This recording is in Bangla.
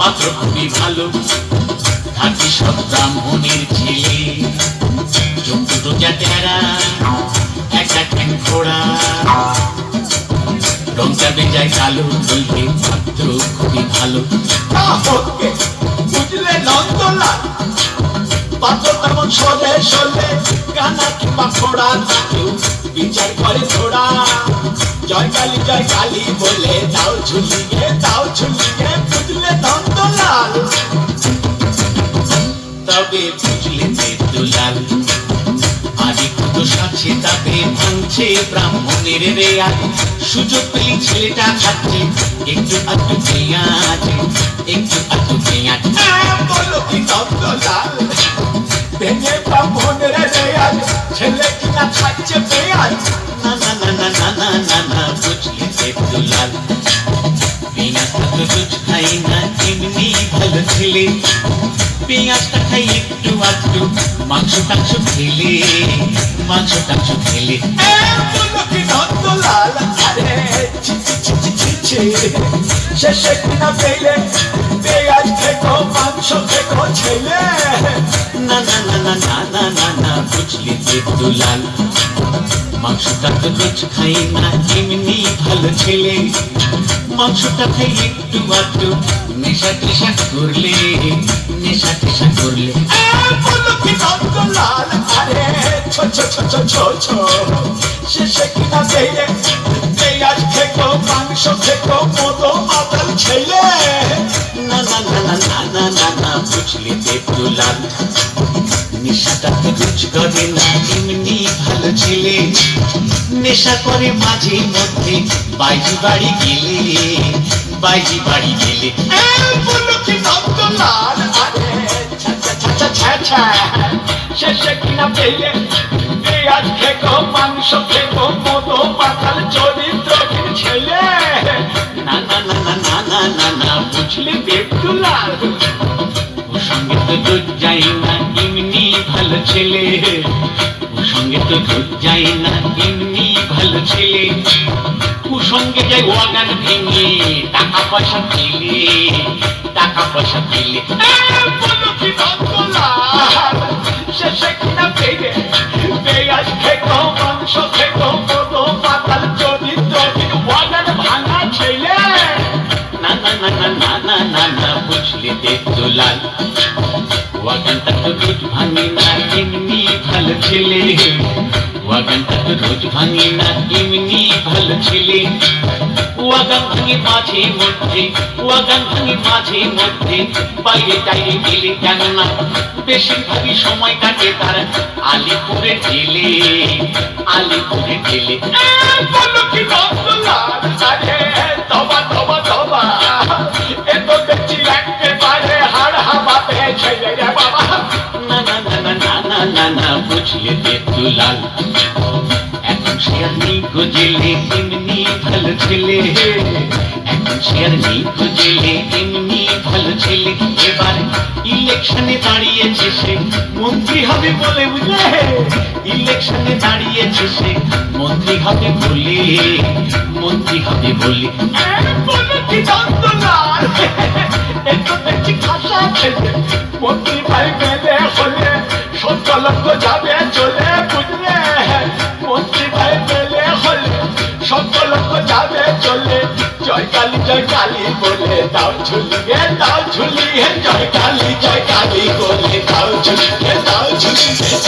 পাত্র খুবই ভালো, থাকি সব ব্রাহ্মণের ছেলে। চোখ দুটো টেরা, একটা ঠ্যাং খোড়া, রংটা বেজায় কালো, বলবে পাত্র খুবই ভালো। বুঝলে নন্দলাল, পাত্র তেমন সলে সলে, কানা কিংবা খোড়া থাকেও বিচার করে থোড়া। জয় কালী বলে দাও ঝুলিয়ে, দাও ঝুলিয়ে, বুঝলে নন্দলাল। তবে বুঝলে দেবদুলাল, আর একটু দোষ আছে তবে ভাঙছে ব্রাহ্মণের রেয়াজ। সুযোগ পেলে ছেলেটা খাচ্ছে একটু আধটু পেঁয়াজ, একটু আধটু পেঁয়াজ। বলো কি নন্দলাল, ভেঙে ব্রাহ্মণের রেয়াজ, ছেলে কিনা খাচ্ছে পেঁয়াজ। না না না না না না না না, বুঝলে দেবদুলাল, পেঁয়াজটা তো রোজ খাই না, এমনি ভালো ছেলে। পেঁয়াজটা খাই একটু আধটু, মাংস টাংস খেলে, মাংস টাংস খেলে। বলো কি নন্দলাল, আরে ছি ছি ছি ছি ছি ছি, শেষে কিনা পেলে পেঁয়াজ খেকো, মাংস খেকো ছেলে। না না না না না না না না, বুঝলে দেবদুলাল, মাংসটা তো রোজ খাই না, এমনি ভালো ছেলে। মাংসটা খাই একটু আধটু, নেশা টেশা করলে, নেশা টেশা করলে। বলো কি নন্দলাল, আরে ছো ছো ছো ছো ছো ছো, শেষে কিনা পেলে পেঁয়াজ খেকো, মাংস খেকো, মতো মাতাল ছেলে। না না না না না না না না, বুঝলে দেবদুলাল, নেশাটা তো রোজ করে না, এমনি ভালো ছেলে। নেশা করে মাঝে মধ্যে, বাইজি বাড়ি গেলে, বাইজি বাড়ি গেলে। বলো কি নন্দলাল, আরে ছা ছা ছা ছা ছা ছা, শেষে কিনা পেলে পেঁয়াজ খেকো, মাংস খেকো, মতো মাতাল চরিত্রহীন ছেলে। না না না না না না না না, বুঝলে দেবদুলাল, ওর সঙ্গে তো রোজ যাই না, এমনি ভালো ছেলে। ওর সঙ্গে তো রোজ যাই না, এমনি ভালো ছেলে। ওর সঙ্গে যাই ওয়াগান ভেঙে, টাকা পয়সা পেলে, টাকা পয়সা পেলে। বলো কি নন্দলাল, শেষে কিনা পেলে পেঁয়াজ খেকো, মাংস খেকো, মতো মাতাল চরিত্রহীন ওয়াগান ভাঙা ছেলে। না না না না না না না না, বুঝলে দেবদুলাল, ওয়াগানটা তো রোজ ভাঙে না, এমনি ভালো ছেলে। ওয়াগানটা তো রোজ ভাঙে না, এমনি ভালো ছেলে। ওয়াগান ভাঙে মাঝে মধ্যে, ওয়াগান ভাঙে মাঝে মধ্যে, বাইরে টাইরে গেলে। কেননা বেশিরভাগই সময় কাটে তার আলিপুরে জেলে, আলিপুরে জেলে। বলো কি নন্দলাল, আরে তবা তবা তবা, এ তো দেখছি একেবারে হাড় হাবাতে ছেলে রে বাবা। না না না না না না না না, বুঝলে দেবদুলাল, এখন সে আর নেই গো জেলে, এমনি ভালো ছেলে। এখন সে আর নেই গো জেলে, এমনি ভালো ছেলে। এবার ইলেকশনে দাঁড়িয়েছে সে, মন্ত্রী হবে বলে, বুঝলে, ইলেকশনে দাঁড়িয়েছে সে, মন্ত্রী হবে বলে, মন্ত্রী হবে বলে। বলো কি নন্দলাল, এ তো দেখছি খাসা ছেলে, মন্ত্রী ভাই মেলে হলে 17 লক্ষ যাবে চলে, বুঝলে, মন্ত্রী ভাই মেলে হলে 17 লক্ষ যাবে চলে। জয় কালী বলে দাও ঝুলিয়ে, দাও ঝুলিয়ে, জয় কালী বলে দাও ঝুলিয়ে, দাও ঝুলিয়ে।